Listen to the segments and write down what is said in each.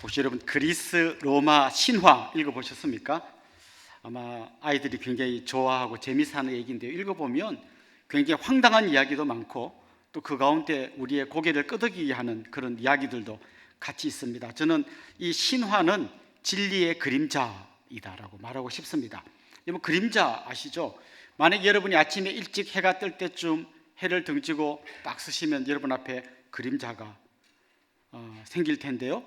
혹시 여러분 그리스 로마 신화 읽어보셨습니까? 아마 아이들이 굉장히 좋아하고 재미있어하는 얘기인데요, 읽어보면 굉장히 황당한 이야기도 많고 또 그 가운데 우리의 고개를 끄덕이게 하는 그런 이야기들도 같이 있습니다. 저는 이 신화는 진리의 그림자이다라고 말하고 싶습니다. 여러분 그림자 아시죠? 만약 여러분이 아침에 일찍 해가 뜰 때쯤 해를 등지고 딱 서시면 여러분 앞에 그림자가 생길 텐데요,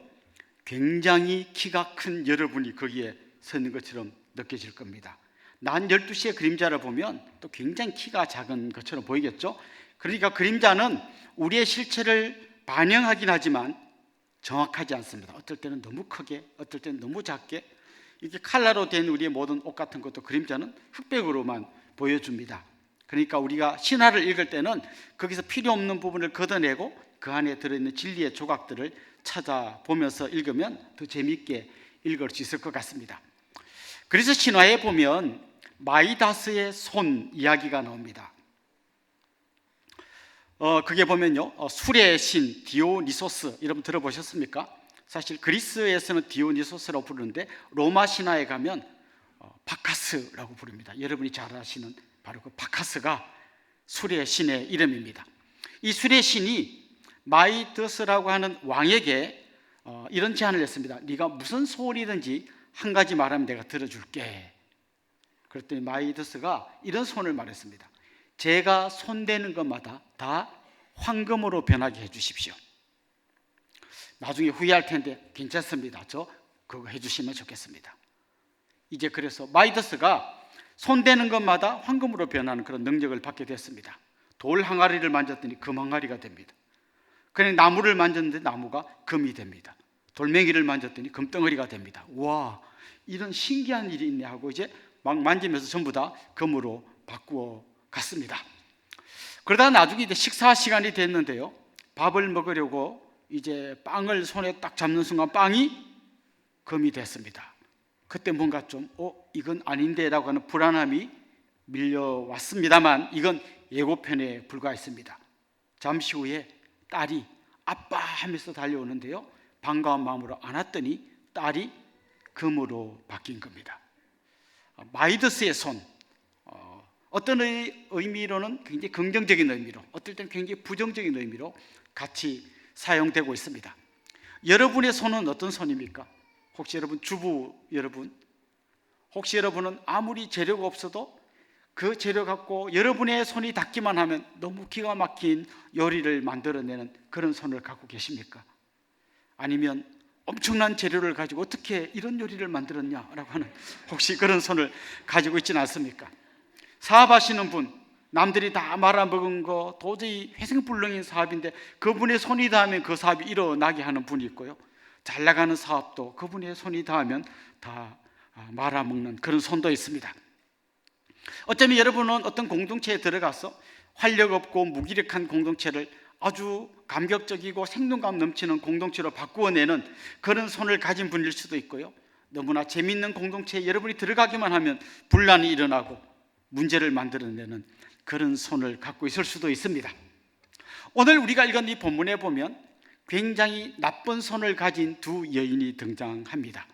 굉장히 키가 큰 여러분이 거기에 서 있는 것처럼 느껴질 겁니다. 낮 12시에 그림자를 보면 또 굉장히 키가 작은 것처럼 보이겠죠? 그러니까 그림자는 우리의 실체를 반영하긴 하지만 정확하지 않습니다. 어떨 때는 너무 크게, 어떨 때는 너무 작게, 이렇게 칼라로 된 우리의 모든 옷 같은 것도 그림자는 흑백으로만 보여줍니다. 그러니까 우리가 신화를 읽을 때는 거기서 필요 없는 부분을 걷어내고 그 안에 들어있는 진리의 조각들을 찾아보면서 읽으면 더 재미있게 읽을 수 있을 것 같습니다. 그래서 신화에 보면 마이다스의 손 이야기가 나옵니다. 그게 보면요, 술의 신 디오니소스, 여러분 들어보셨습니까? 사실 그리스에서는 디오니소스라고 부르는데 로마 신화에 가면 바카스라고 부릅니다. 여러분이 잘 아시는 바로 그 바카스가 술의 신의 이름입니다. 이 술의 신이 마이더스라고 하는 왕에게 이런 제안을 했습니다. 네가 무슨 소원이든지 한 가지 말하면 내가 들어줄게. 그랬더니 마이더스가 이런 소원을 말했습니다. 제가 손대는 것마다 다 황금으로 변하게 해주십시오. 나중에 후회할 텐데 괜찮습니다. 저 그거 해주시면 좋겠습니다. 이제 그래서 마이더스가 손대는 것마다 황금으로 변하는 그런 능력을 받게 됐습니다. 돌 항아리를 만졌더니 금 항아리가 됩니다. 그냥 나무를 만졌는데 나무가 금이 됩니다. 돌멩이를 만졌더니 금덩어리가 됩니다. 와, 이런 신기한 일이 있네 하고 이제 막 만지면서 전부 다 금으로 바꾸어 갔습니다. 그러다 나중에 이제 식사 시간이 됐는데요, 밥을 먹으려고 이제 빵을 손에 딱 잡는 순간 빵이 금이 됐습니다. 그때 뭔가 좀 이건 아닌데 라고 하는 불안함이 밀려왔습니다만 이건 예고편에 불과했습니다. 잠시 후에 딸이 아빠 하면서 달려오는데요, 반가운 마음으로 안았더니 딸이 금으로 바뀐 겁니다. 마이더스의 손, 어떤 의미로는 굉장히 긍정적인 의미로, 어떨 때는 굉장히 부정적인 의미로 같이 사용되고 있습니다. 여러분의 손은 어떤 손입니까? 혹시 여러분 주부 여러분, 혹시 여러분은 아무리 재료가 없어도 그 재료 갖고 여러분의 손이 닿기만 하면 너무 기가 막힌 요리를 만들어내는 그런 손을 갖고 계십니까? 아니면 엄청난 재료를 가지고 어떻게 이런 요리를 만들었냐라고 하는 혹시 그런 손을 가지고 있지는 않습니까? 사업하시는 분, 남들이 다 말아먹은 거 도저히 회생불능인 사업인데 그분의 손이 닿으면 그 사업이 일어나게 하는 분이 있고요, 잘 나가는 사업도 그분의 손이 닿으면 다 말아먹는 그런 손도 있습니다. 어쩌면 여러분은 어떤 공동체에 들어가서 활력 없고 무기력한 공동체를 아주 감격적이고 생동감 넘치는 공동체로 바꾸어내는 그런 손을 가진 분일 수도 있고요, 너무나 재미있는 공동체에 여러분이 들어가기만 하면 분란이 일어나고 문제를 만들어내는 그런 손을 갖고 있을 수도 있습니다. 오늘 우리가 읽은 이 본문에 보면 굉장히 나쁜 손을 가진 두 여인이 등장합니다.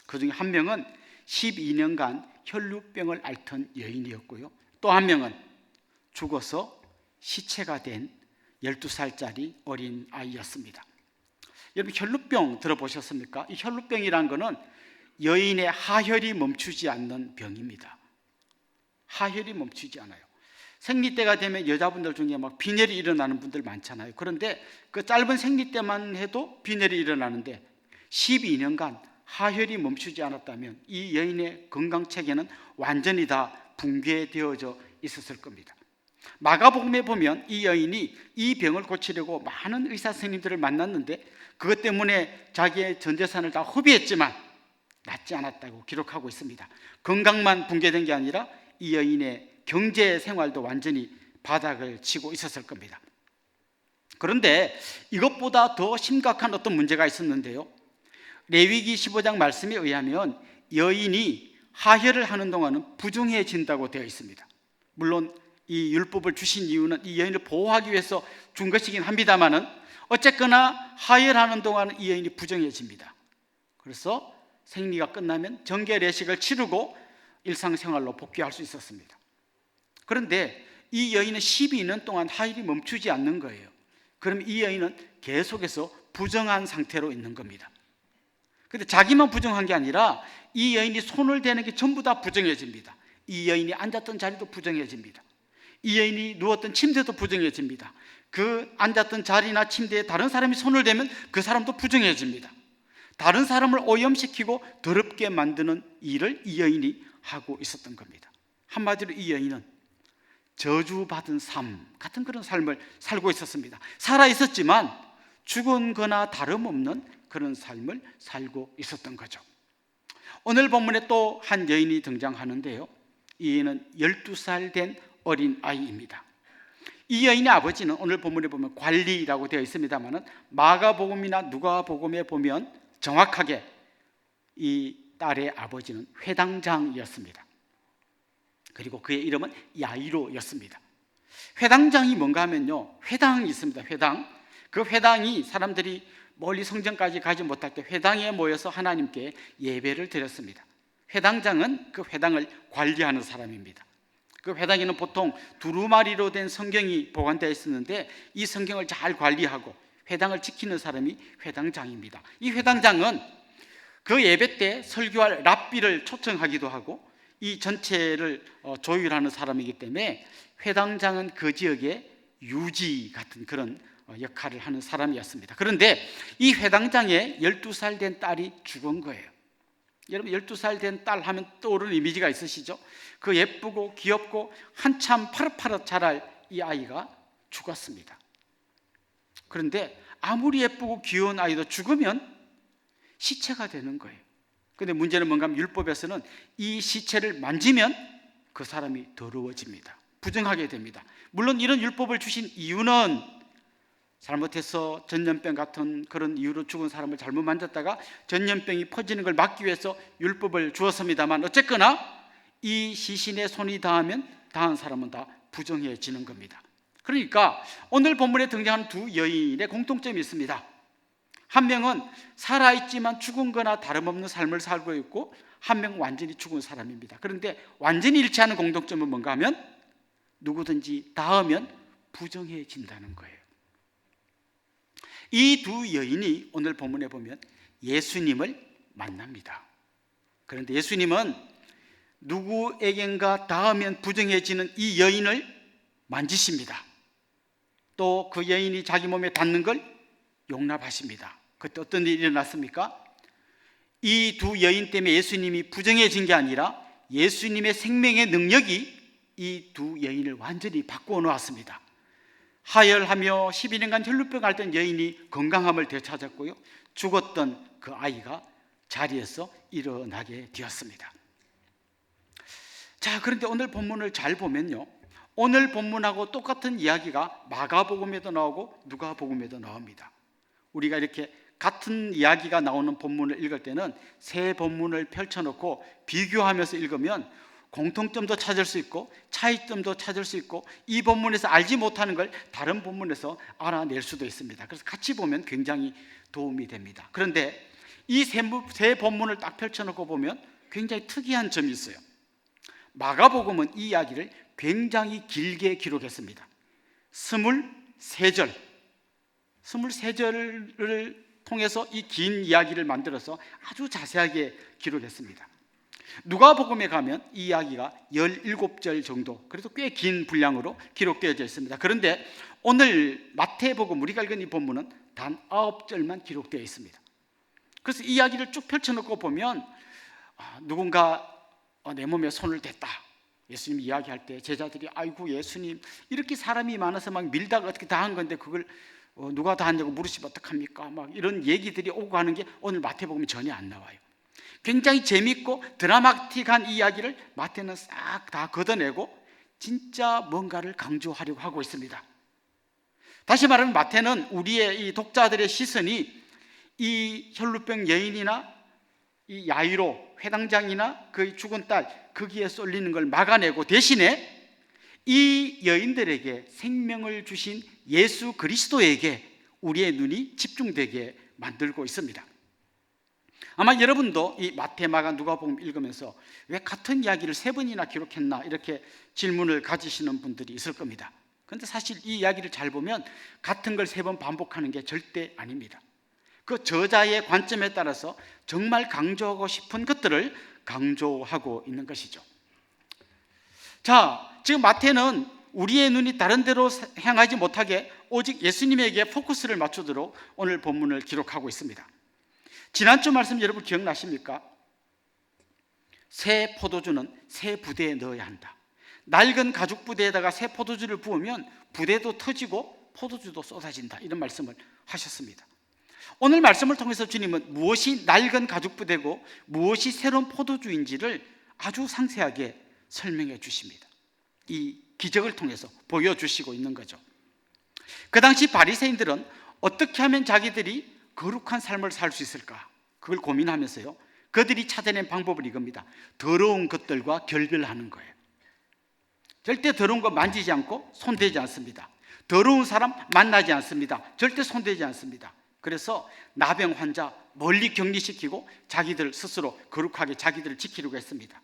그 중에 한 명은 12년간 혈루병을 앓던 여인이었고요, 또 한 명은 죽어서 시체가 된 12살짜리 어린 아이였습니다. 여러분 혈루병 들어보셨습니까? 이 혈루병이란 것은 여인의 하혈이 멈추지 않는 병입니다. 하혈이 멈추지 않아요. 생리 때가 되면 여자분들 중에 막 빈혈이 일어나는 분들 많잖아요. 그런데 그 짧은 생리 때만 해도 빈혈이 일어나는데 12년간 하혈이 멈추지 않았다면 이 여인의 건강 체계는 완전히 다 붕괴되어져 있었을 겁니다. 마가복음에 보면 이 여인이 이 병을 고치려고 많은 의사 선생님들을 만났는데 그것 때문에 자기의 전 재산을 다 허비했지만 낫지 않았다고 기록하고 있습니다. 건강만 붕괴된 게 아니라 이 여인의 경제 생활도 완전히 바닥을 치고 있었을 겁니다. 그런데 이것보다 더 심각한 어떤 문제가 있었는데요, 레위기 15장 말씀에 의하면 여인이 하혈을 하는 동안은 부정해진다고 되어 있습니다. 물론 이 율법을 주신 이유는 이 여인을 보호하기 위해서 준 것이긴 합니다만은 어쨌거나 하혈하는 동안은 이 여인이 부정해집니다. 그래서 생리가 끝나면 정결례식을 치르고 일상생활로 복귀할 수 있었습니다. 그런데 이 여인은 12년 동안 하혈이 멈추지 않는 거예요. 그럼 이 여인은 계속해서 부정한 상태로 있는 겁니다. 근데 자기만 부정한 게 아니라 이 여인이 손을 대는 게 전부 다 부정해집니다. 이 여인이 앉았던 자리도 부정해집니다. 이 여인이 누웠던 침대도 부정해집니다. 그 앉았던 자리나 침대에 다른 사람이 손을 대면 그 사람도 부정해집니다. 다른 사람을 오염시키고 더럽게 만드는 일을 이 여인이 하고 있었던 겁니다. 한마디로 이 여인은 저주받은 삶 같은 그런 삶을 살고 있었습니다. 살아있었지만 죽은 거나 다름없는 그런 삶을 살고 있었던 거죠. 오늘 본문에 또 한 여인이 등장하는데요, 이 여인은 12살 된 어린 아이입니다. 이 여인의 아버지는 오늘 본문에 보면 관리라고 되어 있습니다만 마가복음이나 누가복음에 보면 정확하게 이 딸의 아버지는 회당장이었습니다. 그리고 그의 이름은 야이로였습니다. 회당장이 뭔가 하면요, 회당이 있습니다. 회당. 그 회당이 사람들이 멀리 성전까지 가지 못할 때 회당에 모여서 하나님께 예배를 드렸습니다. 회당장은 그 회당을 관리하는 사람입니다. 그 회당에는 보통 두루마리로 된 성경이 보관되어 있었는데 이 성경을 잘 관리하고 회당을 지키는 사람이 회당장입니다. 이 회당장은 그 예배 때 설교할 랍비를 초청하기도 하고 이 전체를 조율하는 사람이기 때문에 회당장은 그 지역의 유지 같은 그런 역할을 하는 사람이었습니다. 그런데 이 회당장의 12살 된 딸이 죽은 거예요. 여러분 12살 된 딸 하면 떠오르는 이미지가 있으시죠? 그 예쁘고 귀엽고 한참 파릇파릇 자랄 이 아이가 죽었습니다. 그런데 아무리 예쁘고 귀여운 아이도 죽으면 시체가 되는 거예요. 그런데 문제는 뭔가 하면 율법에서는 이 시체를 만지면 그 사람이 더러워집니다. 부정하게 됩니다. 물론 이런 율법을 주신 이유는 잘못해서 전염병 같은 그런 이유로 죽은 사람을 잘못 만졌다가 전염병이 퍼지는 걸 막기 위해서 율법을 주었습니다만 어쨌거나 이 시신에 손이 닿으면 닿은 사람은 다 부정해지는 겁니다. 그러니까 오늘 본문에 등장하는 두 여인의 공통점이 있습니다. 한 명은 살아있지만 죽은 거나 다름없는 삶을 살고 있고 한 명은 완전히 죽은 사람입니다. 그런데 완전히 일치하는 공통점은 뭔가 하면 누구든지 닿으면 부정해진다는 거예요. 이 두 여인이 오늘 본문에 보면 예수님을 만납니다. 그런데 예수님은 누구에겐가 닿으면 부정해지는 이 여인을 만지십니다. 또 그 여인이 자기 몸에 닿는 걸 용납하십니다. 그때 어떤 일이 일어났습니까? 이 두 여인 때문에 예수님이 부정해진 게 아니라 예수님의 생명의 능력이 이 두 여인을 완전히 바꾸어 놓았습니다. 하혈하며 12년간 혈루병 앓던 여인이 건강함을 되찾았고요, 죽었던 그 아이가 자리에서 일어나게 되었습니다. 자, 그런데 오늘 본문을 잘 보면요, 오늘 본문하고 똑같은 이야기가 마가복음에도 나오고 누가복음에도 나옵니다. 우리가 이렇게 같은 이야기가 나오는 본문을 읽을 때는 세 본문을 펼쳐놓고 비교하면서 읽으면 공통점도 찾을 수 있고 차이점도 찾을 수 있고 이 본문에서 알지 못하는 걸 다른 본문에서 알아낼 수도 있습니다. 그래서 같이 보면 굉장히 도움이 됩니다. 그런데 이 세 본문을 딱 펼쳐놓고 보면 굉장히 특이한 점이 있어요. 마가복음은 이 이야기를 굉장히 길게 기록했습니다. 23절 23절을 통해서 이 긴 이야기를 만들어서 아주 자세하게 기록했습니다. 누가복음에 가면 이 이야기가 17절 정도, 그래도 꽤 긴 분량으로 기록되어져 있습니다. 그런데 오늘 마태복음, 우리가 읽은 이 본문은 단 9절만 기록되어 있습니다. 그래서 이 이야기를 쭉 펼쳐놓고 보면 누군가 내 몸에 손을 댔다, 예수님 이야기할 때 제자들이 아이고 예수님 이렇게 사람이 많아서 막 밀다가 어떻게 다 한 건데 그걸 누가 다 했냐고 물으시면 어떡합니까? 막 이런 얘기들이 오고 가는 게 오늘 마태복음에 전혀 안 나와요. 굉장히 재밌고 드라마틱한 이야기를 마태는 싹 다 걷어내고 진짜 뭔가를 강조하려고 하고 있습니다. 다시 말하면 마태는 우리의 이 독자들의 시선이 이 혈루병 여인이나 이 야이로 회당장이나 그 죽은 딸 거기에 쏠리는 걸 막아내고 대신에 이 여인들에게 생명을 주신 예수 그리스도에게 우리의 눈이 집중되게 만들고 있습니다. 아마 여러분도 이 마태, 마가, 누가복음 읽으면서 왜 같은 이야기를 3번이나 기록했나 이렇게 질문을 가지시는 분들이 있을 겁니다. 그런데 사실 이 이야기를 잘 보면 같은 걸 3번 반복하는 게 절대 아닙니다. 그 저자의 관점에 따라서 정말 강조하고 싶은 것들을 강조하고 있는 것이죠. 자, 지금 마태는 우리의 눈이 다른 데로 향하지 못하게 오직 예수님에게 포커스를 맞추도록 오늘 본문을 기록하고 있습니다. 지난주 말씀 여러분 기억나십니까? 새 포도주는 새 부대에 넣어야 한다. 낡은 가죽 부대에다가 새 포도주를 부으면 부대도 터지고 포도주도 쏟아진다, 이런 말씀을 하셨습니다. 오늘 말씀을 통해서 주님은 무엇이 낡은 가죽 부대고 무엇이 새로운 포도주인지를 아주 상세하게 설명해 주십니다. 이 기적을 통해서 보여주시고 있는 거죠. 그 당시 바리새인들은 어떻게 하면 자기들이 거룩한 삶을 살 수 있을까, 그걸 고민하면서요, 그들이 찾아낸 방법을 이겁니다. 더러운 것들과 결별하는 거예요. 절대 더러운 거 만지지 않고 손대지 않습니다. 더러운 사람 만나지 않습니다. 절대 손대지 않습니다. 그래서 나병 환자 멀리 격리시키고 자기들 스스로 거룩하게 자기들을 지키려고 했습니다.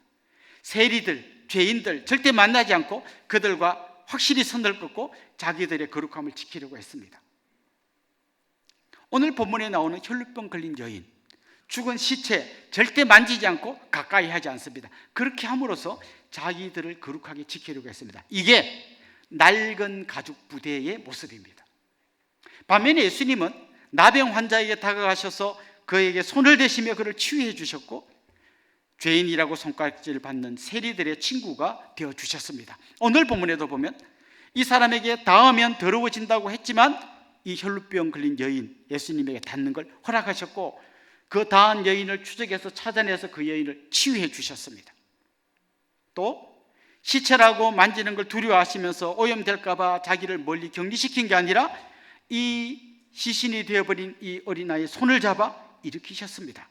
세리들, 죄인들 절대 만나지 않고 그들과 확실히 선을 긋고 자기들의 거룩함을 지키려고 했습니다. 오늘 본문에 나오는 혈루병 걸린 여인, 죽은 시체 절대 만지지 않고 가까이 하지 않습니다. 그렇게 함으로써 자기들을 거룩하게 지키려고 했습니다. 이게 낡은 가죽 부대의 모습입니다. 반면에 예수님은 나병 환자에게 다가가셔서 그에게 손을 대시며 그를 치유해 주셨고, 죄인이라고 손가락질을 받는 세리들의 친구가 되어 주셨습니다. 오늘 본문에도 보면 이 사람에게 닿으면 더러워진다고 했지만 이 혈루병 걸린 여인, 예수님에게 닿는 걸 허락하셨고, 그 닿은 여인을 추적해서 찾아내서 그 여인을 치유해 주셨습니다. 또 시체라고 만지는 걸 두려워하시면서 오염될까 봐 자기를 멀리 격리시킨 게 아니라 이 시신이 되어버린 이 어린아이의 손을 잡아 일으키셨습니다.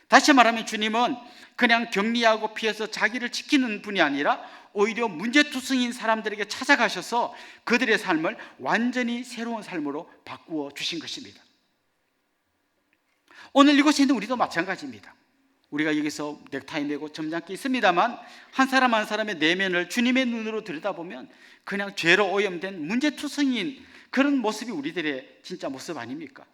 다시 말하면 주님은 그냥 격리하고 피해서 자기를 지키는 분이 아니라 오히려 문제투성인 사람들에게 찾아가셔서 그들의 삶을 완전히 새로운 삶으로 바꾸어 주신 것입니다. 오늘 이곳에 있는 우리도 마찬가지입니다. 우리가 여기서 넥타이 매고 점잖게 있습니다만 한 사람 한 사람의 내면을 주님의 눈으로 들여다보면 그냥 죄로 오염된 문제투성인 그런 모습이 우리들의 진짜 모습 아닙니까?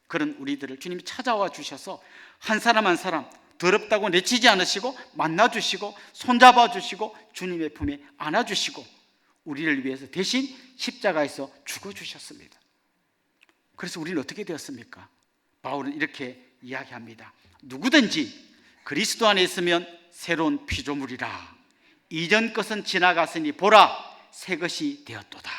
그런 우리들을 주님이 찾아와 주셔서 한 사람 한 사람 더럽다고 내치지 않으시고 만나주시고 손잡아 주시고 주님의 품에 안아주시고 우리를 위해서 대신 십자가에서 죽어주셨습니다. 그래서 우리는 어떻게 되었습니까? 바울은 이렇게 이야기합니다. 누구든지 그리스도 안에 있으면 새로운 피조물이라. 이전 것은 지나갔으니 보라 새 것이 되었도다.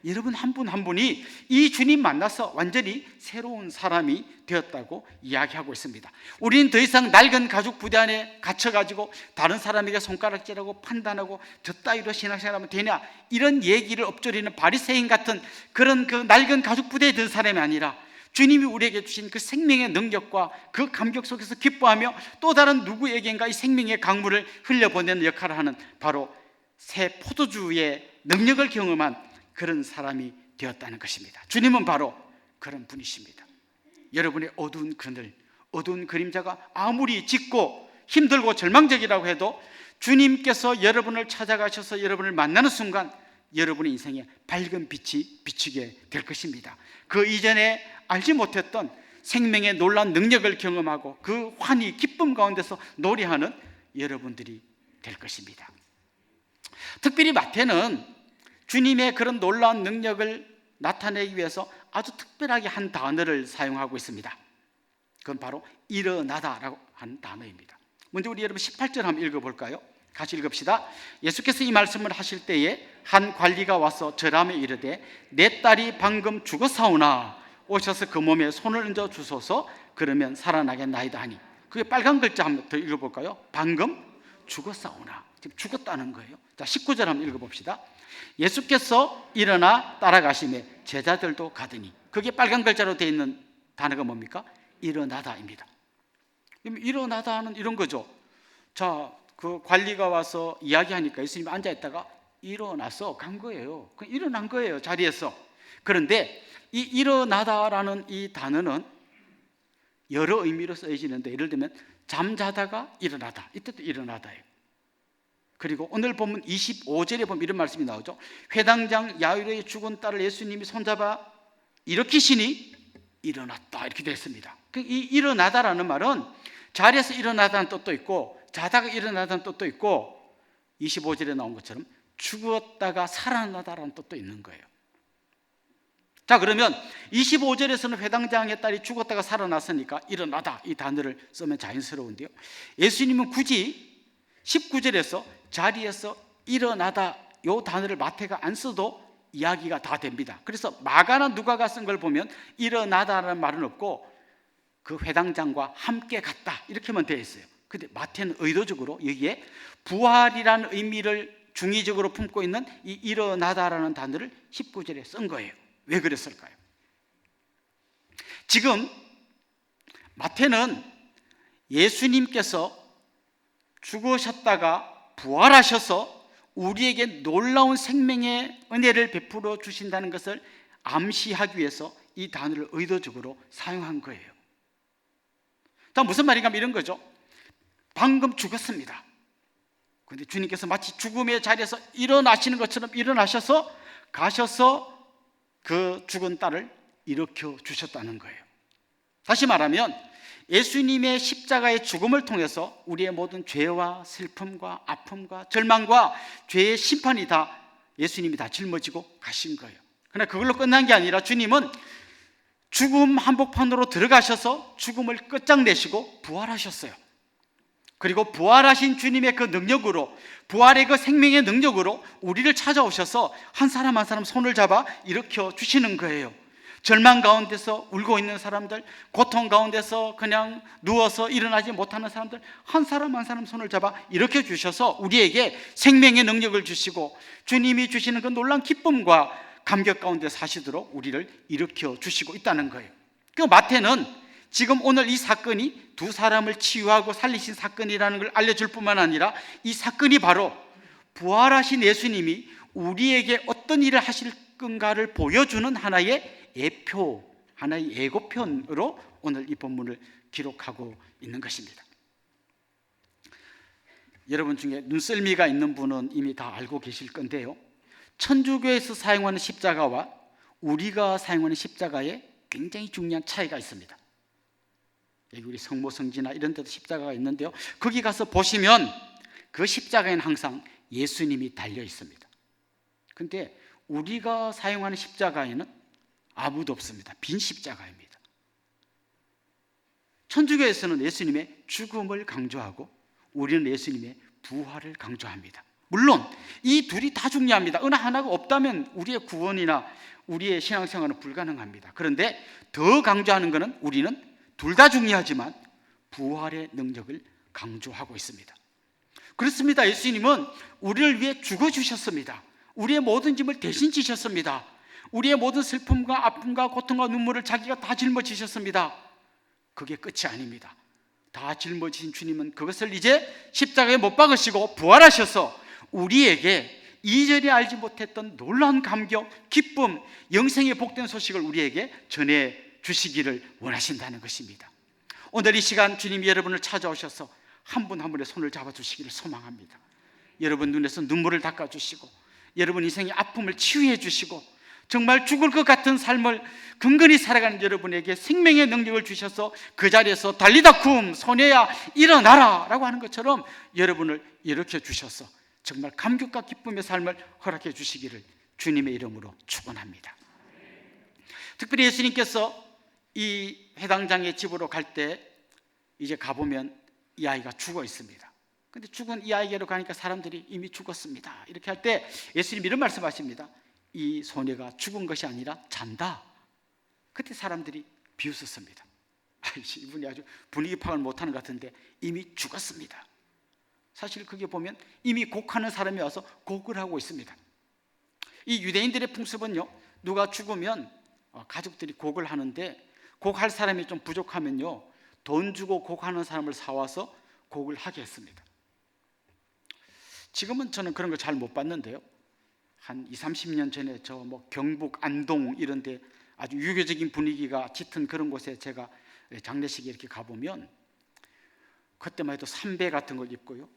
여러분 한 분 한 분이 이 주님 만나서 완전히 새로운 사람이 되었다고 이야기하고 있습니다. 우리는 더 이상 낡은 가죽 부대 안에 갇혀가지고 다른 사람에게 손가락질하고 판단하고 저 따위로 신앙생활하면 되냐 이런 얘기를 엎조리는 바리새인 같은 그런 그 낡은 가죽 부대에 든 사람이 아니라 주님이 우리에게 주신 그 생명의 능력과 그 감격 속에서 기뻐하며 또 다른 누구에겐가 이 생명의 강물을 흘려보내는 역할을 하는 바로 새 포도주의 능력을 경험한 그런 사람이 되었다는 것입니다. 주님은 바로 그런 분이십니다. 여러분의 어두운 그늘, 어두운 그림자가 아무리 짙고 힘들고 절망적이라고 해도 주님께서 여러분을 찾아가셔서 여러분을 만나는 순간 여러분의 인생에 밝은 빛이 비추게 될 것입니다. 그 이전에 알지 못했던 생명의 놀라운 능력을 경험하고 그 환희, 기쁨 가운데서 노래하는 여러분들이 될 것입니다. 특별히 마태는 주님의 그런 놀라운 능력을 나타내기 위해서 아주 특별하게 한 단어를 사용하고 있습니다. 그건 바로 일어나다라고 하는 단어입니다. 먼저 우리 여러분 18절 한번 읽어볼까요? 같이 읽읍시다. 예수께서 이 말씀을 하실 때에 한 관리가 와서 절하며 이르되 내 딸이 방금 죽었사오나 오셔서 그 몸에 손을 얹어 주소서 그러면 살아나겠나이다 하니, 그게 빨간 글자 한번 더 읽어볼까요? 방금 죽었사오나, 지금 죽었다는 거예요. 자, 19절 한번 읽어봅시다. 예수께서 일어나 따라가시매 제자들도 가더니, 그게 빨간 글자로 되어 있는 단어가 뭡니까? 일어나다입니다. 일어나다는 이런 거죠. 자, 그 관리가 와서 이야기하니까 예수님이 앉아있다가 일어나서 간 거예요. 일어난 거예요, 자리에서. 그런데 이 일어나다라는 이 단어는 여러 의미로 쓰여지는데, 예를 들면 잠자다가 일어나다, 이때도 일어나다예요. 그리고 오늘 보면 25절에 보면 이런 말씀이 나오죠. 회당장 야이로의 죽은 딸을 예수님이 손잡아 일으키시니 일어났다, 이렇게 됐습니다. 이 일어나다라는 말은 자리에서 일어나다는 뜻도 있고, 자다가 일어나다는 뜻도 있고, 25절에 나온 것처럼 죽었다가 살아나다라는 뜻도 있는 거예요. 자, 그러면 25절에서는 회당장의 딸이 죽었다가 살아났으니까 일어나다, 이 단어를 쓰면 자연스러운데요, 예수님은 굳이 19절에서 자리에서 일어나다 이 단어를 마태가 안 써도 이야기가 다 됩니다. 그래서 마가나 누가가 쓴 걸 보면 일어나다라는 말은 없고 그 회당장과 함께 갔다, 이렇게만 되어 있어요. 근데 마태는 의도적으로 여기에 부활이라는 의미를 중의적으로 품고 있는 이 일어나다라는 단어를 19절에 쓴 거예요. 왜 그랬을까요? 지금 마태는 예수님께서 죽으셨다가 부활하셔서 우리에게 놀라운 생명의 은혜를 베풀어 주신다는 것을 암시하기 위해서 이 단어를 의도적으로 사용한 거예요. 자, 무슨 말인가 하면 이런 거죠. 방금 죽었습니다. 그런데 주님께서 마치 죽음의 자리에서 일어나시는 것처럼 일어나셔서 가셔서 그 죽은 딸을 일으켜 주셨다는 거예요. 다시 말하면 예수님의 십자가의 죽음을 통해서 우리의 모든 죄와 슬픔과 아픔과 절망과 죄의 심판이 다 예수님이 다 짊어지고 가신 거예요. 그러나 그걸로 끝난 게 아니라 주님은 죽음 한복판으로 들어가셔서 죽음을 끝장내시고 부활하셨어요. 그리고 부활하신 주님의 그 능력으로, 부활의 그 생명의 능력으로 우리를 찾아오셔서 한 사람 한 사람 손을 잡아 일으켜 주시는 거예요. 절망 가운데서 울고 있는 사람들, 고통 가운데서 그냥 누워서 일어나지 못하는 사람들, 한 사람 한 사람 손을 잡아 일으켜 주셔서 우리에게 생명의 능력을 주시고 주님이 주시는 그 놀라운 기쁨과 감격 가운데 사시도록 우리를 일으켜 주시고 있다는 거예요. 그 마태는 지금 오늘 이 사건이 두 사람을 치유하고 살리신 사건이라는 걸 알려줄 뿐만 아니라 이 사건이 바로 부활하신 예수님이 우리에게 어떤 일을 하실 건가를 보여주는 하나의 예표, 하나의 예고편으로 오늘 이 본문을 기록하고 있는 것입니다. 여러분 중에 눈썰미가 있는 분은 이미 다 알고 계실 건데요, 천주교에서 사용하는 십자가와 우리가 사용하는 십자가에 굉장히 중요한 차이가 있습니다. 여기 우리 성모성지나 이런 데도 십자가가 있는데요, 거기 가서 보시면 그 십자가에는 항상 예수님이 달려 있습니다. 근데 우리가 사용하는 십자가에는 아무도 없습니다. 빈 십자가입니다. 천주교에서는 예수님의 죽음을 강조하고 우리는 예수님의 부활을 강조합니다. 물론 이 둘이 다 중요합니다. 어느 하나가 없다면 우리의 구원이나 우리의 신앙생활은 불가능합니다. 그런데 더 강조하는 것은 우리는 둘 다 중요하지만 부활의 능력을 강조하고 있습니다. 그렇습니다. 예수님은 우리를 위해 죽어주셨습니다. 우리의 모든 짐을 대신 지셨습니다. 우리의 모든 슬픔과 아픔과 고통과 눈물을 자기가 다 짊어지셨습니다. 그게 끝이 아닙니다. 다 짊어지신 주님은 그것을 이제 십자가에 못 박으시고 부활하셔서 우리에게 이전에 알지 못했던 놀라운 감격, 기쁨, 영생의 복된 소식을 우리에게 전해 주시기를 원하신다는 것입니다. 오늘 이 시간 주님이 여러분을 찾아오셔서 한 분 한 분의 손을 잡아주시기를 소망합니다. 여러분 눈에서 눈물을 닦아주시고 여러분 인생의 아픔을 치유해 주시고 정말 죽을 것 같은 삶을 근근히 살아가는 여러분에게 생명의 능력을 주셔서 그 자리에서 달리다 쿰 소녀야 일어나라 라고 하는 것처럼 여러분을 일으켜 주셔서 정말 감격과 기쁨의 삶을 허락해 주시기를 주님의 이름으로 축원합니다. 특별히 예수님께서 이 회당장의 집으로 갈 때 이제 가보면 이 아이가 죽어 있습니다. 근데 죽은 이 아이에게로 가니까 사람들이 이미 죽었습니다. 이렇게 할 때 예수님이 이런 말씀하십니다. 이 소녀가 죽은 것이 아니라 잔다. 그때 사람들이 비웃었습니다. 이분이 아주 분위기 파악을 못하는 것 같은데 이미 죽었습니다. 사실 그게 보면 이미 곡하는 사람이 와서 곡을 하고 있습니다. 이 유대인들의 풍습은요, 누가 죽으면 가족들이 곡을 하는데 곡할 사람이 좀 부족하면요 돈 주고 곡하는 사람을 사와서 곡을 하게 했습니다. 지금은 저는 그런 거 잘 못 봤는데요, 한 20, 30년 전에 저 경북 안동 이런 데 아주 유교적인 분위기가 짙은 그런 곳에 제가 장례식에 이렇게 가보면 그때만 해도 삼배 같은 걸 입고요,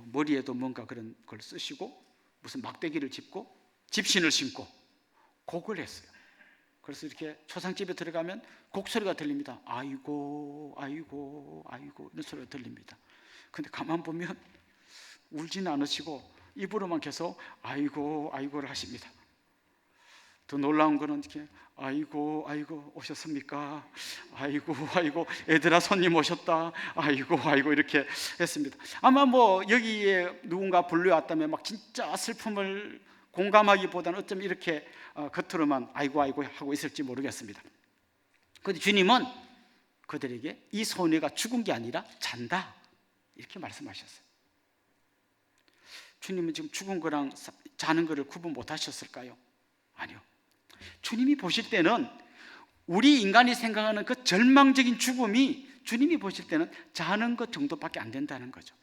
머리에도 뭔가 그런 걸 쓰시고 무슨 막대기를 짚고 집신을 신고 곡을 했어요. 그래서 이렇게 초상집에 들어가면 곡소리가 들립니다. 아이고 아이고 아이고 이런 소리가 들립니다. 근데 가만 보면 울지는 않으시고 입으로만 계속 아이고 아이고를 하십니다. 더 놀라운 거는 이렇게 아이고 아이고 오셨습니까? 아이고 아이고 애들아 손님 오셨다. 아이고 아이고 이렇게 했습니다. 아마 뭐 여기에 누군가 불려왔다면 막 진짜 슬픔을 공감하기보다는 어쩜 이렇게 겉으로만 아이고 아이고 하고 있을지 모르겠습니다. 그런데 주님은 그들에게 이 소녀가 죽은 게 아니라 잔다 이렇게 말씀하셨어요. 주님은 지금 죽은 거랑 자는 거를 구분 못 하셨을까요? 아니요. 주님이 보실 때는 우리 인간이 생각하는 그 절망적인 죽음이 주님이 보실 때는 자는 것 정도밖에 안 된다는 거죠.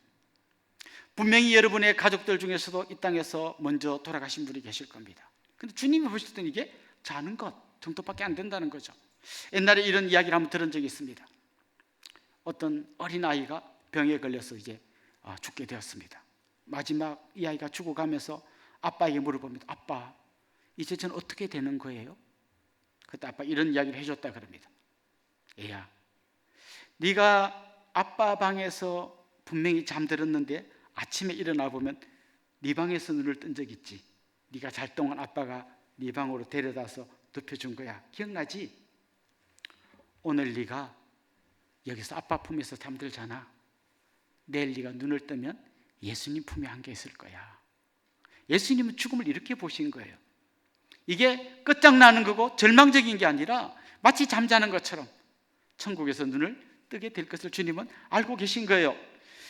분명히 여러분의 가족들 중에서도 이 땅에서 먼저 돌아가신 분이 계실 겁니다. 근데 주님이 보실 때는 이게 자는 것 정도밖에 안 된다는 거죠. 옛날에 이런 이야기를 한번 들은 적이 있습니다. 어떤 어린아이가 병에 걸려서 이제 죽게 되었습니다. 마지막 이 아이가 죽어가면서 아빠에게 물어봅니다. 아빠, 이제 저는 어떻게 되는 거예요? 그때 아빠 이런 이야기를 해줬다 그럽니다. 얘야, 네가 아빠 방에서 분명히 잠들었는데 아침에 일어나 보면 네 방에서 눈을 뜬 적 있지. 네가 잘 동안 아빠가 네 방으로 데려다서 눕혀준 거야. 기억나지? 오늘 네가 여기서 아빠 품에서 잠들잖아. 내일 네가 눈을 뜨면 예수님 품에 안겨 있을 거야. 예수님은 죽음을 이렇게 보신 거예요. 이게 끝장나는 거고 절망적인 게 아니라 마치 잠자는 것처럼 천국에서 눈을 뜨게 될 것을 주님은 알고 계신 거예요.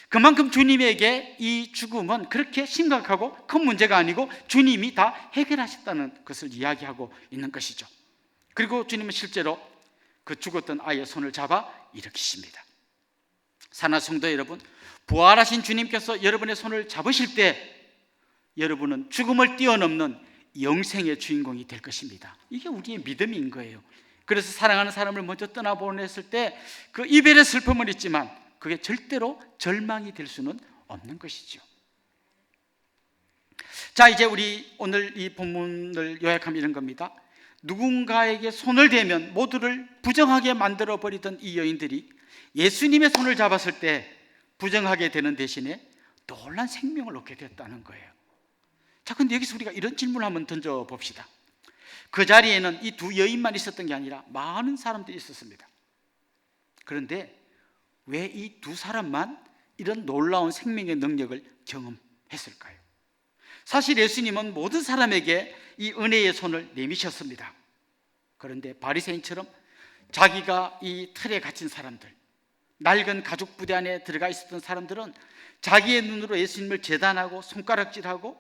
그만큼 주님에게 이 죽음은 그렇게 심각하고 큰 문제가 아니고 주님이 다 해결하셨다는 것을 이야기하고 있는 것이죠. 그리고 주님은 실제로 그 죽었던 아이의 손을 잡아 일으키십니다. 사랑하는 성도 여러분, 부활하신 주님께서 여러분의 손을 잡으실 때 여러분은 죽음을 뛰어넘는 영생의 주인공이 될 것입니다. 이게 우리의 믿음인 거예요. 그래서 사랑하는 사람을 먼저 떠나보냈을 때 그 이별의 슬픔은 있지만 그게 절대로 절망이 될 수는 없는 것이죠. 자, 이제 우리 오늘 이 본문을 요약하면 이런 겁니다. 누군가에게 손을 대면 모두를 부정하게 만들어 버리던 이 여인들이 예수님의 손을 잡았을 때 부정하게 되는 대신에 놀란 생명을 얻게 됐다는 거예요. 자, 근데 여기서 우리가 이런 질문을 한번 던져봅시다. 그 자리에는 이 두 여인만 있었던 게 아니라 많은 사람들이 있었습니다. 그런데 왜 이 두 사람만 이런 놀라운 생명의 능력을 경험했을까요? 사실 예수님은 모든 사람에게 이 은혜의 손을 내미셨습니다. 그런데 바리새인처럼 자기가 이 틀에 갇힌 사람들, 낡은 가죽 부대 안에 들어가 있었던 사람들은 자기의 눈으로 예수님을 재단하고 손가락질하고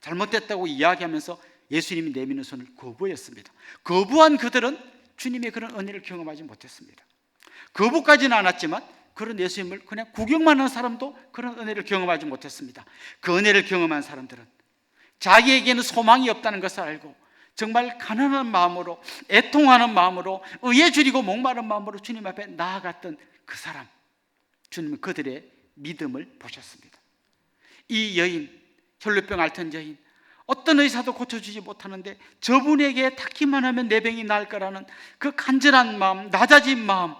잘못됐다고 이야기하면서 예수님이 내미는 손을 거부했습니다. 거부한 그들은 주님의 그런 은혜를 경험하지 못했습니다. 거부까지는 않았지만 그런 예수님을 그냥 구경만 하는 사람도 그런 은혜를 경험하지 못했습니다. 그 은혜를 경험한 사람들은 자기에게는 소망이 없다는 것을 알고 정말 가난한 마음으로, 애통하는 마음으로, 의에 줄이고 목마른 마음으로 주님 앞에 나아갔던 그 사람, 주님은 그들의 믿음을 보셨습니다. 이 여인, 혈루병 앓던 여인, 어떤 의사도 고쳐주지 못하는데 저분에게 닿기만 하면 내 병이 나을 거라는 그 간절한 마음, 낮아진 마음,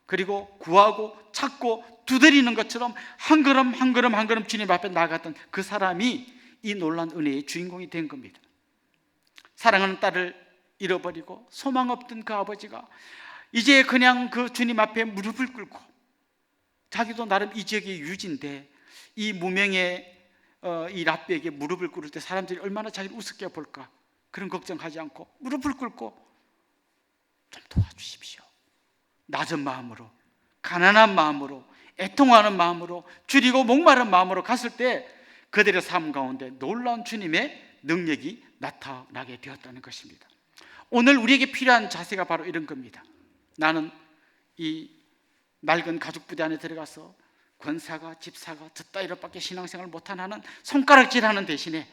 그리고 구하고 찾고 두드리는 것처럼 한 걸음 한 걸음 한 걸음 주님 앞에 나아갔던 그 사람이 이 놀란 은혜의 주인공이 된 겁니다. 사랑하는 딸을 잃어버리고 소망 없던 그 아버지가 이제 그냥 그 주님 앞에 무릎을 꿇고, 자기도 나름 이 지역의 유지인데 이 무명의 이 랍비에게 무릎을 꿇을 때 사람들이 얼마나 자기를 우습게 볼까, 그런 걱정하지 않고 무릎을 꿇고 좀 도와주십시오, 낮은 마음으로, 가난한 마음으로, 애통하는 마음으로, 줄이고 목마른 마음으로 갔을 때 그들의 삶 가운데 놀라운 주님의 능력이 나타나게 되었다는 것입니다. 오늘 우리에게 필요한 자세가 바로 이런 겁니다. 나는 이 낡은 가죽 부대 안에 들어가서 권사가, 집사가 저 따위로밖에 신앙생활을 못하는 손가락질하는 대신에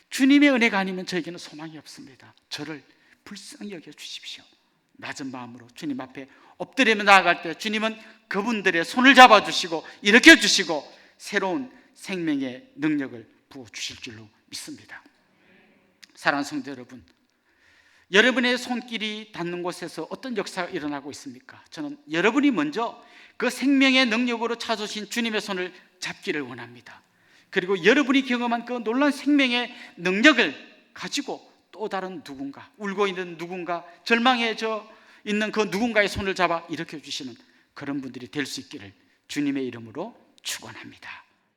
주님의 은혜가 아니면 저에게는 소망이 없습니다. 저를 불쌍히 여겨 주십시오. 낮은 마음으로 주님 앞에 엎드리며 나아갈 때 주님은 그분들의 손을 잡아주시고 일으켜 주시고 새로운 생명의 능력을 부어주실 줄로 믿습니다. 사랑하는 성도 여러분, 여러분의 손길이 닿는 곳에서 어떤 역사가 일어나고 있습니까? 저는 여러분이 먼저 그 생명의 능력으로 찾으신 주님의 손을 잡기를 원합니다. 그리고 여러분이 경험한 그 놀라운 생명의 능력을 가지고 또 다른 누군가, 울고 있는 누군가, 절망해져 있는 그 누군가의 손을 잡아 일으켜 주시는 그런 분들이 될 수 있기를 주님의 이름으로 축원합니다.